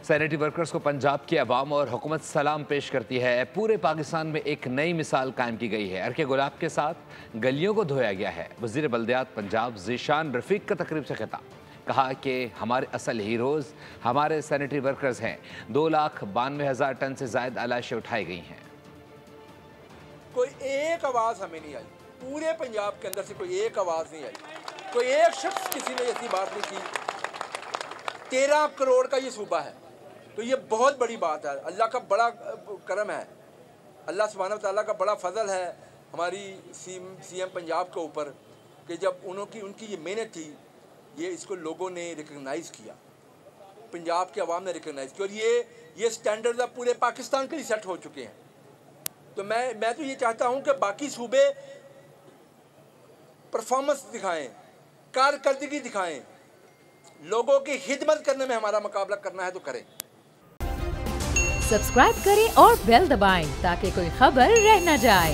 Sanitary workers को पंजाब की अवाम और हुकूमत सलाम पेश करती है। पूरे पाकिस्तान में एक नई मिसाल कायम की गई है। अर्के गुलाब के साथ गलियों को धोया गया है। वज़ीर बल्दियात पंजाब ज़ीशान रफ़ीक का तकरीब से खिताब, कहा कि हमारे असल हीरोज़ हमारे सैनिटरी वर्कर्स हैं। 2,92,000 टन से ज़ायद आलाशें उठाई गई हैं। कोई एक आवाज़ हमें नहीं आई, पूरे पंजाब के अंदर से कोई एक आवाज़ नहीं आई, कोई एक शख्स किसी ने ऐसी बात नहीं की। 13 करोड़ का ये सूबा है, तो ये बहुत बड़ी बात है। अल्लाह का बड़ा करम है, अल्लाह सुब्हानहू व तआला का बड़ा फजल है हमारी सीएम पंजाब के ऊपर कि जब उनकी ये मेहनत थी, ये इसको लोगों ने रिकगनाइज़ किया, पंजाब के अवाम ने रिकगनाइज़ किया, और ये स्टैंडर्ड अब पूरे पाकिस्तान के लिए सेट हो चुके हैं। तो मैं तो ये चाहता हूँ कि बाकी सूबे परफॉर्मेंस दिखाएं, कारकर्दगी दिखाएं, लोगों की खिदमत करने में हमारा मुकाबला करना है तो करें। सब्सक्राइब करें और बेल दबाएं ताकि कोई खबर रह न जाए।